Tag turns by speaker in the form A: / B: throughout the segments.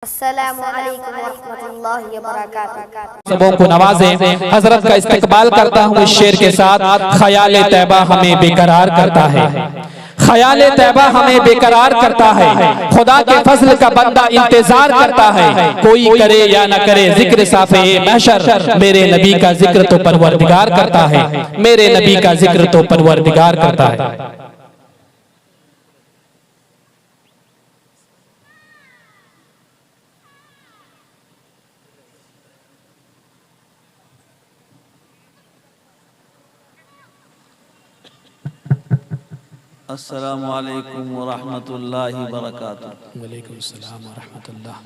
A: अस्सलामुअलैकुम वरहमतुल्लाहि वबरकातुहू।
B: सबों को नवाजें। हजरत का इस्तकबाल करता हूँ इस शेर के साथ। ख्याल तैबा हमें बेकरार करता है, ख्याल तैबा हमें बेकरार करता है। खुदा के फजल का बंदा इंतजार करता है, कोई करे या न करे जिक्र साफे महशर। मेरे नबी का जिक्र तो परवरदिगार करता है, मेरे नबी का जिक्र तो परवरदिगार करता है।
C: अस्सलामु अलैकुम वरहमतुल्लाहि वबरकातुहू।
B: वालेकुम अस्सलाम व रहमतुल्लाह।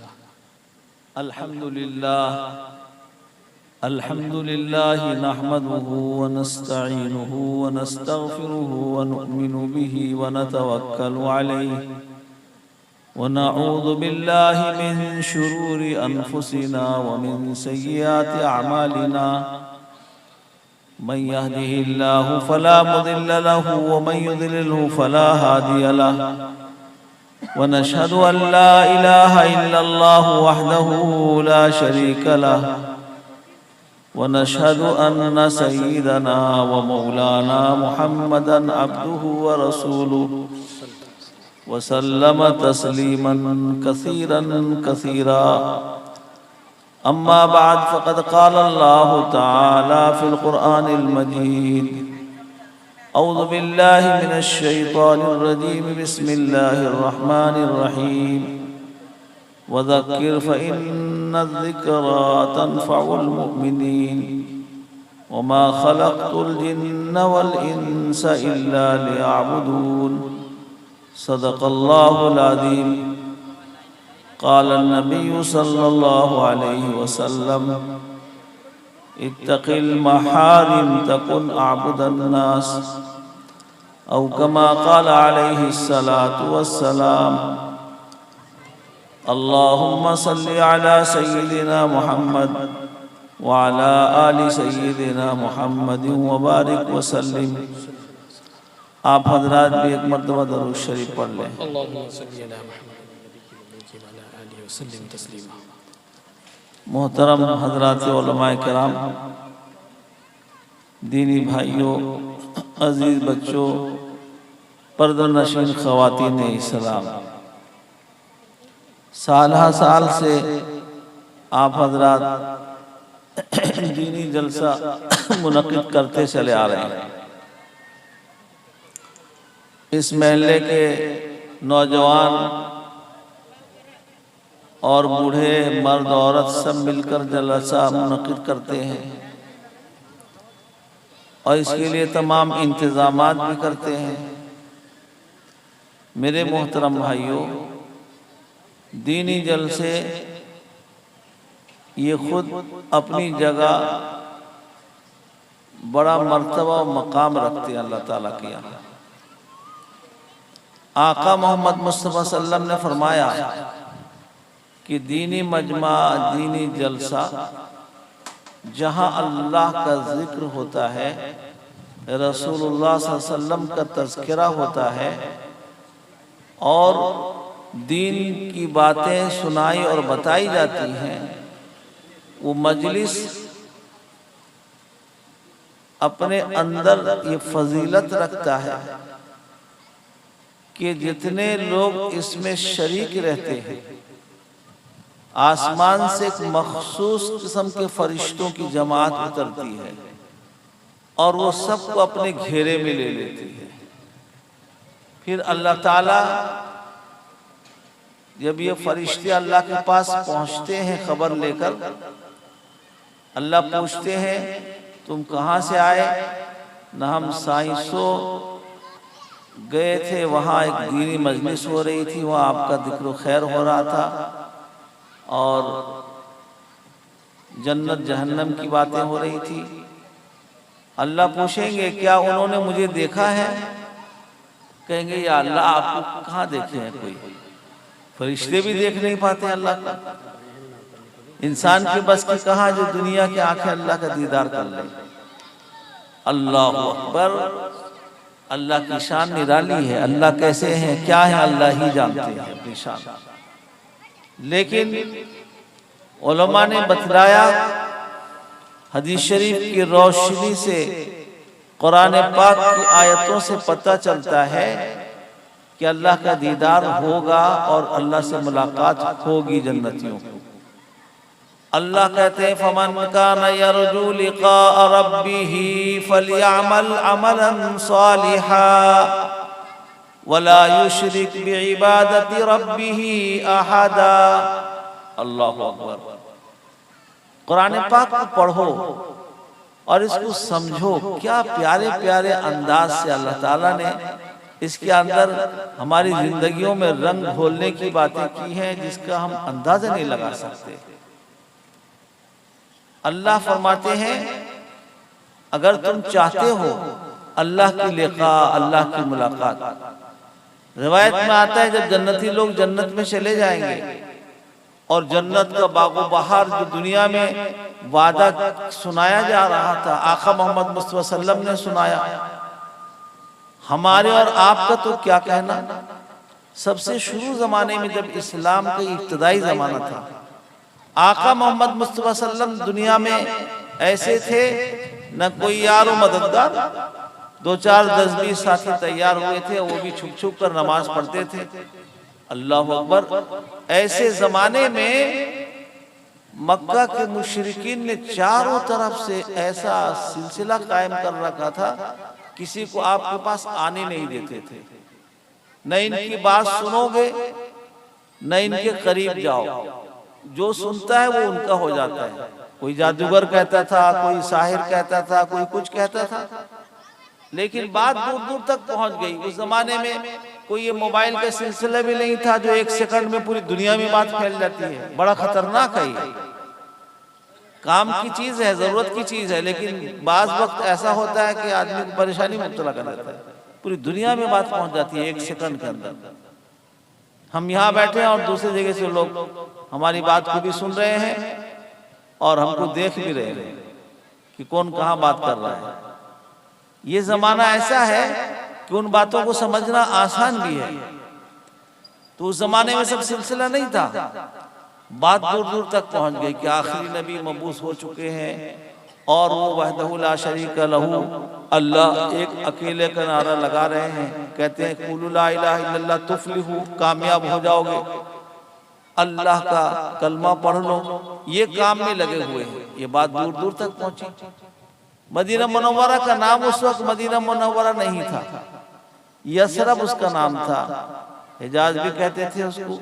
C: अल्हम्दुलिल्लाह नहमदुहु व नस्तईनुहु व नस्तगफिरुहु व नु'मिनु बिही व नतवक्कलु अलैहि व नऊज़ु बिल्लाहि मिन शुरूरि अनफुसिना व मिन सय्यिआति अअमालिना। मन यहदिहिल्लाहु फला मुदिल्ल लहु व मन युद्लिलहु फला हादिय लहु व नशहदु अन ला इलाहा इल्लल्लाहु वहदहु ला शरीका लहु व नशहदु अन्न सय्यिदना व मौलाना मुहम्मदन अब्दुहु व रसूलुहु व सल्लम तस्लीमन कसीरन कसीरा। अम्मा बाद फ़क़द क़ाल अल्लाहु तआला फ़िल क़ुरआनिल मजीद औज़ु बिल्लाहि मिनश शैतानिर रजीम बिस्मिल्लाहिर रहमानिर रहीम वज़क्किर फ़इन्नज़ ज़िक्रा तनफ़उल मुमिनीन वमा ख़लक़तुल जिन्न वल इंसा इल्ला लियअबुदून। सदक़ल्लाहुल अज़ीम। क़ाल नबी सल्लल्लाहु अलैहि वसल्लम इत्तक़िल महारिम तकुन अअबुदन नास औ कमा क़ाल अलैहि सलातु वस्सलाम। अल्लाहुम्मा सल्लि अला सय्यिदिना मुहम्मद व अला आलि सय्यिदिना मुहम्मद व बारिक व सल्लिम। आप हज़रात भी एक मर्तबा दरूद शरीफ पढ़ लें। मोहतरम हजरात उलमाए किराम, दीनी भाइयों, अजीज बच्चों, पर्दनशीन ख़वातीन इस्लाम, साल साल से आप हजरात दीनी जलसा मुनक़िद करते चले आ रहे हैं। इस महल्ले के नौजवान और बूढ़े मर्द औरत सब मिलकर जलसा मुनक़िद करते हैं और इसके लिए तमाम इंतज़ामात भी करते हैं। मेरे मोहतरम भाइयों, दीनी जलसे ये खुद अपनी जगह बड़ा मर्तबा और मकाम रखते हैं अल्लाह ताला के यहाँ। आका मोहम्मद मुस्तफ़ा सल्लल्लाहु अलैहि वसल्लम ने फरमाया कि दीनी मजमा, दीनी जलसा जहाँ अल्लाह का जिक्र होता है, रसूलुल्लाह सल्लल्लाहु अलैहि वसल्लम का तज़किरा होता है और दीन की बातें सुनाई और बताई जाती हैं, वो मजलिस अपने अंदर ये फजीलत रखता है कि जितने लोग इसमें शरीक रहते हैं, आसमान से एक मखसूस किस्म के फरिश्तों की जमात उतरती है और वो सबको अपने घेरे में ले लेती है। फिर अल्लाह ताला जब ये फरिश्ते अल्लाह के पास पहुंचते हैं खबर लेकर, अल्लाह पूछते हैं तुम कहाँ से आए? न हम साइंसों गए थे, वहाँ एक दीनी मजलिस हो रही थी, वहाँ आपका जिक्र खैर हो रहा था और जन्नत जहन्नम की बातें हो रही थी। अल्लाह पूछेंगे क्या उन्होंने मुझे देखा है? कहेंगे या अल्लाह आपको कहाँ देखे हैं? कोई फरिश्ते भी देख नहीं पाते अल्लाह का। इंसान की बस की कहाँ जो दुनिया की आंखें अल्लाह का दीदार कर ले। अल्लाह अकबर। अल्लाह की शान निराली है। अल्लाह कैसे हैं, क्या है, अल्लाह ही जानते हैं अपनी शान। लेकिन उलमा ने बतलाया हदीस शरीफ की रोशनी से, कुरान पाक की आयतों से पता चलता है कि अल्लाह का दीदार होगा और अल्लाह से मुलाकात होगी जन्नतियों को। अल्लाह कहते हैं फमन कान यरजू लिका रब्बिही फलयअमल अमलन सालिहा वला युशरिक बिइबादति रब्बिही अहदा। अल्लाहु अकबर। कुरान पाक को पढ़ो और इसको समझो। क्या प्यारे प्यारे अंदाज से अल्लाह ताला ने इसके अंदर हमारी जिंदगियों में रंग घोलने की बातें की हैं जिसका हम अंदाजा नहीं लगा सकते। अल्लाह फरमाते हैं अगर तुम चाहते हो अल्लाह की लिका, अल्लाह की मुलाकात, रिवायत में आता है जब जन्नती लोग जन्नत में चले जाएंगे और जन्नत का बागो बहार जो दुनिया में वादा सुनाया जा रहा था, आका मोहम्मद मुस्तफा सल्लम ने सुनाया, हमारे और आपका तो क्या कहना। सबसे शुरू जमाने में जब इस्लाम का इब्तदाई जमाना था, आका मोहम्मद मुस्तफा सल्लम दुनिया में ऐसे थे न कोई यार व मददगार, 2-4 10-20 साथी तैयार हुए थे, वो भी छुप छुप कर नमाज पढ़ते थे। अल्लाह अकबर। ऐसे जमाने में मक्का के मुशरिकीन ने चारों तरफ से ऐसा सिलसिला कायम कर रखा था, किसी को आपके पास आने नहीं देते थे। न इनकी बात सुनोगे न इनके करीब जाओ, जो सुनता है वो उनका हो जाता है। कोई जादूगर कहता था, कोई साहिर कहता था, कोई कुछ कहता था, लेकिन बात दूर दूर तक पहुंच गई। उस जमाने में कोई ये मोबाइल का सिलसिला भी नहीं था जो 1 सेकंड में पूरी दुनिया में बात फैल जाती है। बड़ा खतरनाक है ये। काम की चीज है, जरूरत की चीज है, लेकिन बाज वक्त ऐसा होता है कि आदमी को परेशानी में मुब्तला कर देता है। पूरी दुनिया में बात पहुंच जाती है 1 सेकंड के अंदर। हम यहाँ बैठे हैं और दूसरी जगह से लोग हमारी बात को भी सुन रहे हैं और हमको देख भी रहे हैं कि कौन कहाँ बात कर रहा है। ये जमाना ऐसा है कि उन बातों को समझना आसान भी है। तो उस जमाने में सब सिलसिला नहीं था, बात दूर दूर तक पहुंच गई कि आखिरी नबी मबूस हो चुके हैं और वो वहदहु ला शरीक लहू, अल्लाह एक अकेले का नारा लगा रहे हैं। कहते हैं कुलू ला इलाहा इल्लल्लाह तुफलिहू, कामयाब हो जाओगे, अल्लाह का कलमा पढ़ लो, ये काम में लगे हुए हैं। ये बात दूर दूर तक पहुंची। मदीना मुनव्वरा का नाम उस वक्त मदीना मुनव्वरा नहीं था, यसरब उसका नाम था, हिजाज भी कहते थे उसको।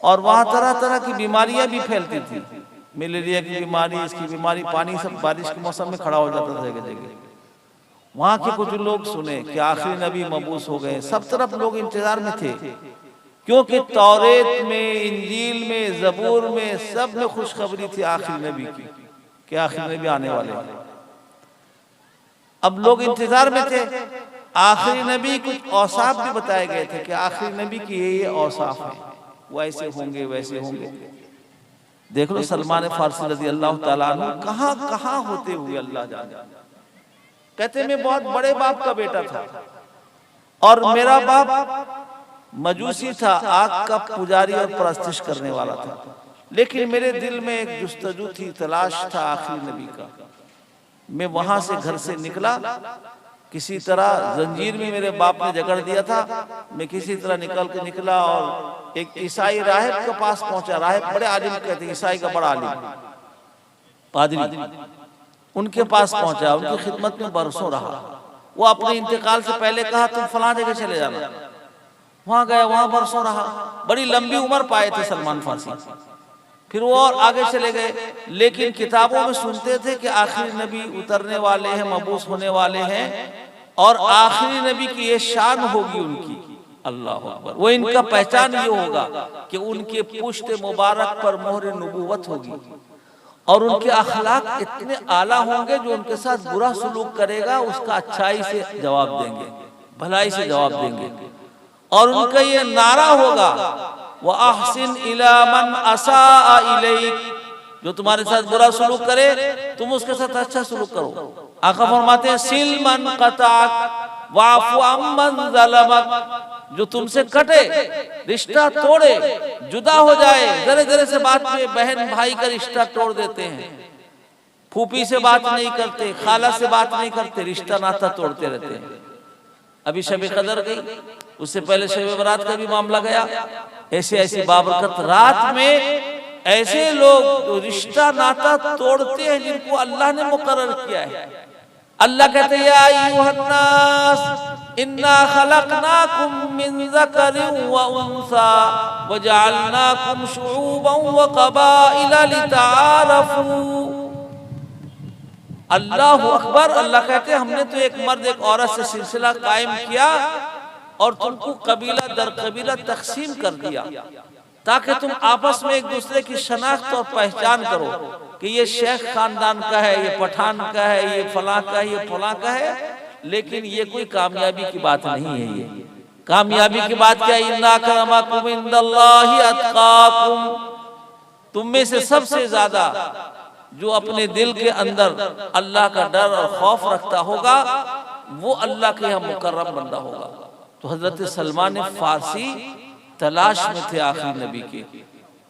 C: और वहां तरह तरह की बीमारियां भी फैलती थी, मलेरिया की बीमारी, इसकी बीमारी, पानी सब बारिश के मौसम में खड़ा हो जाता था जगह जगह। वहां के कुछ लोग सुने कि आखिरी नबी मबूस हो गए। सब तरफ लोग इंतजार में थे, क्योंकि तौरेत में, इंजील में, जबूर में, सब में खुशखबरी थी आखिरी नबी की कि आखिरी नबी आने वाले हैं। अब लोग इंतजार में थे। आखिरी नबी कुछ औसाफ भी बताए गए थे कि आखिरी नबी की ये औसाफ है, वो ऐसे होंगे वैसे होंगे। देख लो सलमान फारसी रजी अल्लाह ताला अन्हु कहां कहां होते हुए अल्लाह जाने। कहते मैं बहुत बड़े बाप का बेटा था और मेरा बाप मजूसी था, आग का पुजारी और परस्तिश करने वाला था, लेकिन मेरे दिल में एक जुस्तजू थी, तलाश था आखिरी नबी का। मैं वहां से घर से निकला, किसी तरह जंजीर में मेरे बाप ने जकड़ दिया था। मैं किसी तरह निकल के निकला और एक ईसाई राहिब के पास पहुंचा। राहिब बड़े आलिम कहते हैं, ईसाई का बड़ा आलिम, पादरी। उनके पास पहुंचा, उनकी खिदमत में बरसों रहा। वो अपने इंतकाल से पहले कहा तुम फलां जगह चले जाना। वहां गया, वहां बरसों रहा। बड़ी लंबी उम्र पाए थे सलमान फारसी। फिर वो और आगे चले गए, लेकिन किताबों में सुनते थे कि आखिरी नबी उतरने वाले हैं, मबूस होने वाले हैं और आखिरी नबी की ये शान होगी उनकी। अल्लाह अकबर। वो इनका पहचान ये होगा कि उनके पुश्त मुबारक पर मोहर नबूवत होगी और उनके अखलाक इतने आला होंगे जो उनके साथ बुरा सुलूक करेगा उसका अच्छाई से जवाब देंगे, भलाई से जवाब देंगे। और उनका ये नारा होगा व अहसिन इला मन असाअ इलैक, जो तुम्हारे साथ बुरा सुलूक करे तुम उसके साथ अच्छा सुलूक करो। आका फरमाते हैं सिल मन कताक, वाफु अम्मन ज़लमक, जो तुमसे कटे, रिश्ता तोड़े, जुदा हो जाए, जरे जरे से बात में बहन भाई का रिश्ता तोड़ देते हैं, फूफी से बात नहीं करते, खाला से बात नहीं करते, रिश्ता नाता तोड़ते रहते हैं। अभी शब कदर गई, उससे पहले शब बरात का भी मामला गया। ऐसे ऐसी बाबरकत रात में ऐसे लोग रिश्ता नाता तोड़ते हैं जिनको अल्लाह ने मुकर्रर किया है। अल्लाह कहते हैं या अय्युहन्नास इन्ना खलकनाकुम मिन ज़करिन व उन्सा व जअलनाकुम शुऊबन व क़बाइला लितआरफू। अल्लाहु अकबर। अल्लाह कहते हैं हमने तो एक मर्द एक औरत से सिलसिला कायम किया और तुमको कबीला दर कबीला तकसीम कर दिया ताकि तुम आपस में एक दूसरे की शनाख्त और पहचान करो कि ये शेख खानदान का है, ये पठान का है, ये फलां का है, ये फलां का है। लेकिन ये कोई कामयाबी की बात नहीं है। ये कामयाबी की बात क्या है? इन्ना अक्रमकुम इंदल्लाहि अत्काकुम। तुम में से सबसे ज्यादा जो अपने दिल के अंदर अल्लाह का डर और खौफ रखता होगा वो अल्लाह के यहाँ मुकर्रम बंदा होगा। तो हजरत सलमान फारसी तलाश में थे आखिरी नबी के।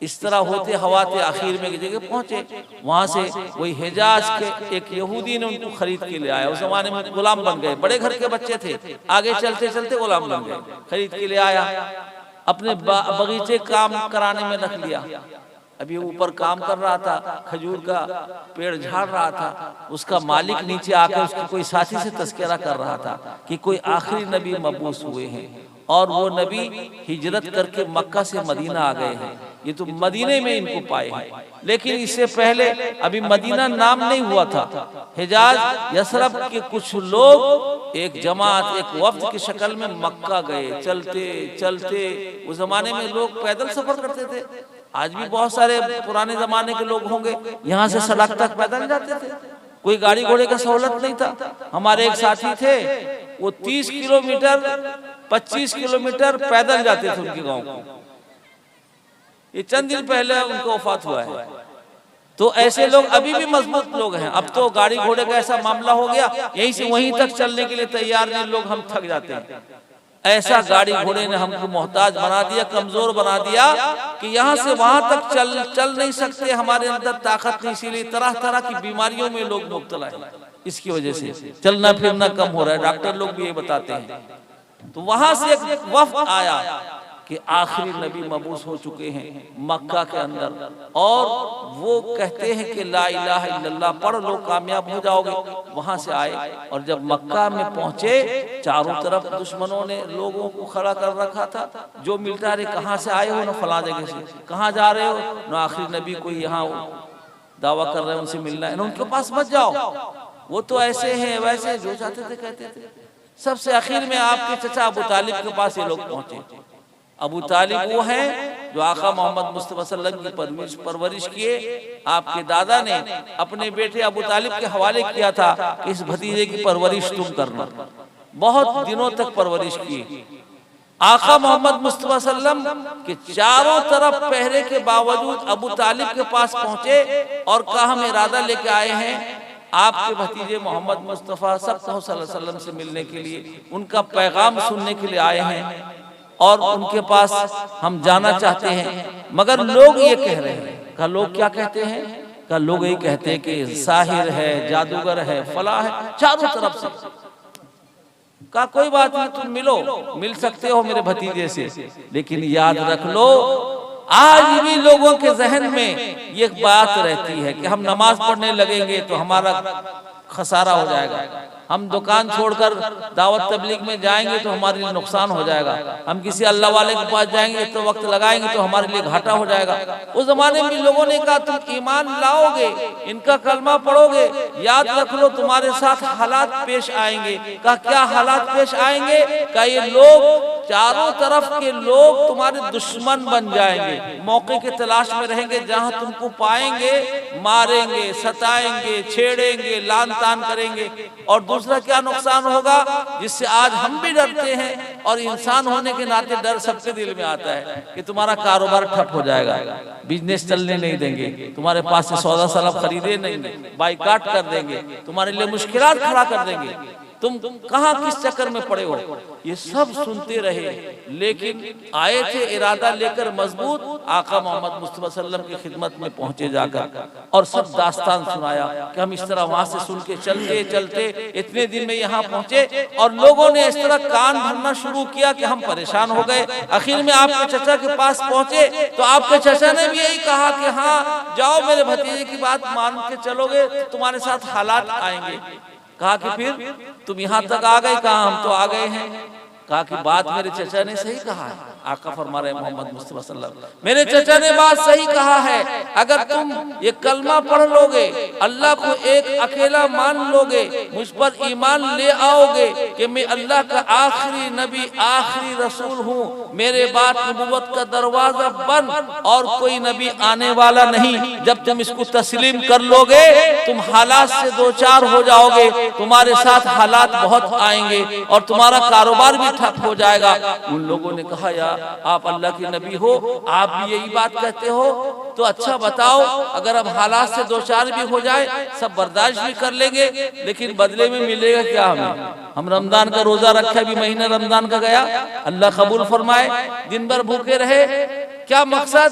C: इस तरह होते हवाते आखिर में एक जगह पहुंचे, वहां से वही हिजाज के एक यहूदी ने उनको खरीद के ले आया। उस जमाने में गुलाम बन गए, बड़े घर के बच्चे थे, आगे चलते चलते गुलाम बन गए। खरीद के ले आया, अपने बगीचे काम कराने में रख लिया। अभी ऊपर काम कर रहा था, खजूर का पेड़ झाड़ रहा था, उसका मालिक नीचे आकर उसके कोई साथी से तस्करा कर रहा था कि कोई आखिरी नबी मबूस हुए हैं और वो नबी हिजरत करके मक्का से मदीना आ गए हैं। ये तो मदीने में इनको पाए हैं, लेकिन इससे पहले अभी मदीना नाम नहीं हुआ था। हिजाज यसरब के कुछ लोग एक जमात एक वफ्द की शक्ल में मक्का गए। चलते चलते, उस जमाने में लोग पैदल सफर करते थे। आज भी बहुत सारे पुराने जमाने के लोग होंगे यहाँ से सड़क तक पैदल जाते थे, कोई गाड़ी घोड़े का सहूलत नहीं था। हमारे एक साथी थे, वो 30 किलोमीटर 25 किलोमीटर पैदल जाते थे उनके गांव को। ये चंद दिन पहले उनको वफात हुआ है। तो ऐसे लोग अभी भी मजबूत लोग हैं। अब तो गाड़ी घोड़े का ऐसा मामला हो गया, यहीं से वहीं तक चलने के लिए तैयार नहीं लोग, हम थक जाते हैं। ऐसा गाड़ी घोड़े ने हमको मोहताज बना दिया, कमजोर बना दिया कि यहाँ से वहां तक चल नहीं सकते, हमारे अंदर ताकत नहीं। इसीलिए तरह तरह की बीमारियों में लोग मुब्तला हैं। इसकी वजह से चलना फिरना कम हो रहा है, डॉक्टर लोग भी ये बताते हैं। तो वहां से एक वफ्द आया कि आखिरी नबी मबूस हो चुके हैं मक्का के अंदर, और वो कहते हैं कि ला इलाहा इल्लल्लाह पढ़ लो कामयाब हो जाओगे। वहां से आए और जब मक्का में पहुंचे, चारों तरफ दुश्मनों ने लोगों को खड़ा कर रखा था। जो मिलता रहे, कहाँ से आए हो, ना फला जगह से, कहाँ जा रहे हो, ना आखिरी नबी कोई यहाँ दावा कर रहे हैं उनसे मिलना है, ना उनके पास मत जाओ, वो तो ऐसे हैं वैसे, जो चाहते थे कहते थे। सबसे आखिर में आपके चचा अबू तालिब के पास ये लोग पहुंचे। अबू तालिब वो हैं जो आका मोहम्मद मुस्तफा सल्लल्लाहु अलैहि वसल्लम की परवरिश किए। आपके दादा ने अपने बेटे अबू तालिब के हवाले किया था कि इस भतीजे की परवरिश तुम करना। बहुत दिनों तक परवरिश की। आका मोहम्मद मुस्तफा सल्लल्लाहु अलैहि वसल्लम के चारों तरफ पहरे के बावजूद अबू तालिब के पास पहुंचे और कहा हम इरादा लेके आए हैं आपके भतीजे मोहम्मद मुस्तफा सल्लल्लाहु अलैहि वसल्लम से मिलने के लिए, उनका पैगाम सुनने के लिए आए हैं और उनके पास हम जाना चाहते हैं। मगर लोग ये कह रहे हैं। का लोग क्या कहते हैं? का लोग ये कहते हैं कि साहिर है, जादूगर है, फला है, चारों तरफ से। का कोई बात नहीं, तुम मिलो, मिल सकते हो मेरे भतीजे से, लेकिन याद रख लो आज भी लोगों के जहन में ये बात रहती है कि हम नमाज पढ़ने लगेंगे तो हमारा खसारा हो जाएगा, हम दुकान छोड़कर दावत तबलीग में जाएंगे तो हमारे लिए नुकसान हो जाएगा, हम किसी अल्लाह वाले के पास जाएंगे तो वक्त लगाएंगे तो हमारे लिए घाटा हो जाएगा। उस जमाने में लोगों ने कहा तुम ईमान लाओगे, इनका कलमा पढ़ोगे, याद रख लो तुम्हारे साथ हालात पेश आएंगे। का क्या हालात पेश आएंगे? का ये लोग चारों तरफ के लोग तुम्हारे दुश्मन बन जाएंगे, मौके के तलाश में रहेंगे, जहां तुमको पाएंगे मारेंगे, सताएंगे, छेड़ेंगे, लान तान करेंगे। और दूसरा क्या नुकसान होगा जिससे आज हम भी डरते हैं और इंसान होने के नाते डर सबके दिल में आता है कि तुम्हारा कारोबार ठप हो जाएगा, बिजनेस चलने नहीं देंगे, तुम्हारे पास से सौदा सलाब खरीदे नहीं, बाइकाट कर देंगे, तुम्हारे लिए मुश्किलात खड़ा कर देंगे। तुम कहाँ किस चक्कर में पड़े हो। ये सब सुनते रहे, लेकिन आए थे इरादा लेकर मजबूत, आका मोहम्मद मुस्तफा सल्लम की खिदमत में पहुंचे जाकर, और सब दास्तान सुनाया कि हम इस तरह वहां से सुन के चलते चलते इतने दिन में यहाँ पहुंचे, और लोगों ने इस तरह कान भरना शुरू किया कि हम परेशान हो गए। आखिर में आपके चचा के पास पहुंचे तो आपके चचा ने भी यही कहा कि हाँ जाओ, मेरे भतीजे की बात मान के चलोगे तो तुम्हारे साथ हालात आएंगे। कहा कि फिर तुम यहाँ तक आ गए? कहा हम तो आ गए हैं। कहा कि बात मेरे चचा ने सही कहा है। आका फरमा रहे मोहम्मद मुस्तफा सल्लल्लाहु अलैहि वसल्लम, मेरे चचा ने बात सही कहा है। अगर तुम ये कलमा पढ़ लोगे, अल्लाह को एक अकेला मान लोगे, मुझ पर ईमान ले आओगे कि मैं अल्लाह का आखिरी नबी आखिरी रसूल हूँ, मेरे बाद नबुव्वत का दरवाजा बंद और कोई नबी आने वाला नहीं। जब तुम इसको तस्लीम कर लोगे तुम हालात से दो चार हो जाओगे, तुम्हारे साथ हालात बहुत आएंगे और तुम्हारा कारोबार भी ठप हो जाएगा। उन लोगों ने कहा यार आप अल्लाह के नबी हो, आप भी यही बात कहते हो, तो अच्छा बताओ, अगर अब हालात से दो चार भी हो जाए सब बर्दाश्त भी कर लेंगे, लेकिन बदले में मिलेगा क्या हमें? हम रमजान का रोजा रखे, अभी महीना रमजान का गया, अल्लाह कबूल फरमाए, दिन भर भूखे रहे, क्या मकसद?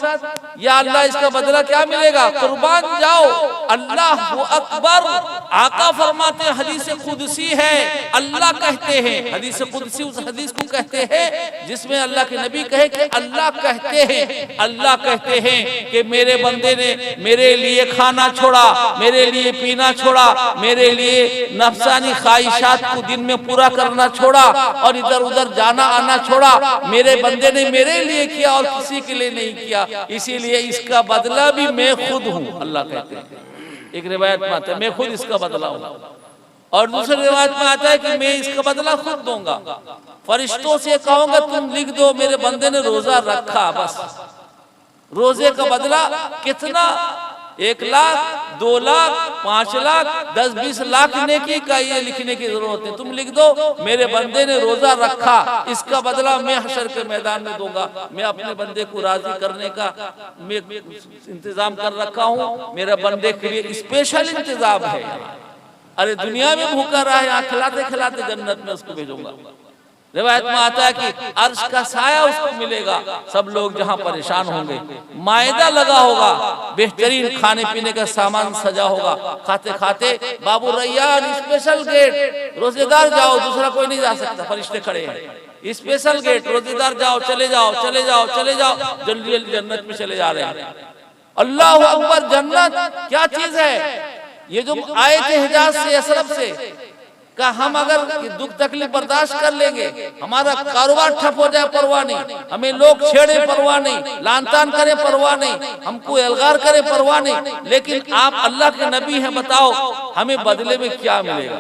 C: या अल्लाह इसका बदला क्या मिलेगा? कुर्बान जाओ। अल्लाह वो अकबर। आका फरमाते हैं, हदीस कुदसी है, अल्लाह कहते हैं, हदीस कुदसी उस हदीस को कहते हैं जिसमें अल्लाह के नबी कहे कि अल्लाह कहते हैं, अल्लाह कहते हैं कि मेरे बंदे ने मेरे लिए खाना छोड़ा, मेरे लिए पीना छोड़ा, मेरे लिए नफसानी ख्वाहिशात को दिन में पूरा करना छोड़ा और इधर उधर जाना आना छोड़ा, मेरे बंदे ने मेरे लिए किया और किसी के लिए नहीं किया, इसीलिए इसका बदला भी मैं खुद हूँ। अल्लाह कहते हैं, एक रिवायत में आता है मैं खुद इसका बदला हूँ, और दूसरी रिवायत में आता है कि मैं इसका बदला खुद दूंगा। फरिश्तों से कहूंगा तुम लिख दो मेरे बंदे ने रोजा रखा, बस रोजे का बदला कितना? 1 लाख, 2 लाख, 5 लाख, 10-20 लाख नेकी का ये लिखने की जरूरत है। तुम लिख दो मेरे बंदे ने रोजा रखा, इसका बदला मैं हशर के मैदान में दूंगा। मैं अपने बंदे को राजी करने का मैं इंतजाम कर रखा हूँ, मेरे बंदे के लिए स्पेशल इंतजाम है। अरे दुनिया में भूखा रहा है, यहाँ खिलाते खिलाते जन्नत में उसको भेजूंगा। रिवायत में आता है कि अर्श का साया उसको मिलेगा, सब लोग जहां परेशान होंगे, मायदा लगा होगा, बेहतरीन खाने पीने का सामान सजा होगा, खाते खाते बाबू रैयान स्पेशल गेट, रोजेदार जाओ, दूसरा कोई नहीं जा सकता, फरिश्ते खड़े हैं, स्पेशल गेट, रोजेदार जाओ, चले जाओ, चले जाओ, चले जाओ, जल्दी जल्दी जन्नत में चले जा रहे हैं। अल्लाह अकबर, जन्नत क्या चीज है? ये जो आए थे हिजाज से, अशरफ से, का हम अगर दुख तकलीफ बर्दाश्त कर लेंगे, हमारा कारोबार ठप हो जाए परवाह नहीं, हमें लोग छेड़े परवाह नहीं, लानतान करे परवाह नहीं, हमको एलगार करे परवाह नहीं, लेकिन आप अल्लाह के नबी हैं, बताओ हमें बदले में क्या मिलेगा?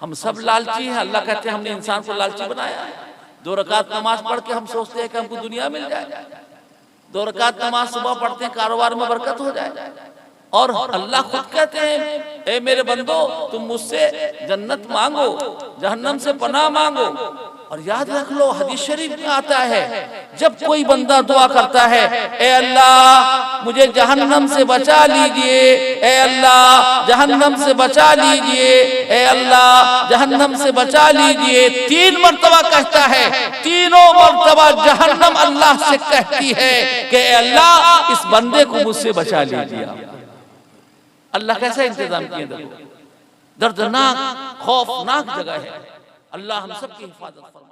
C: हम सब लालची हैं। अल्लाह कहते हैं हमने इंसान को लालची बनाया है। 2 रकात नमाज पढ़ के हम सोचते हैं कि हमको दुनिया मिल जाए, 2 रकात नमाज सुबह पढ़ते हैं कारोबार में बरकत हो जाए, और अल्लाह खुद कहते हैं ए मेरे बंदो तुम मुझसे जन्नत मांगो, जहन्नम से पनाह मांगो। और याद रख लो हदीस शरीफ में आता है जब कोई बंदा दुआ करता है ए अल्लाह मुझे जहन्नम से बचा लीजिए, ए अल्लाह जहन्नम से बचा लीजिए, ए अल्लाह जहन्नम से बचा लीजिए, 3 मर्तबा कहता है, तीनों मर्तबा जहन्नम अल्लाह से कहती है कि ए अल्लाह इस बंदे को मुझसे बचा लीजिए। अल्लाह कैसा इंतजाम किया, देखो दर्दनाक खौफनाक जगह है। अल्लाह हम सब की हिफाजत फरमाए।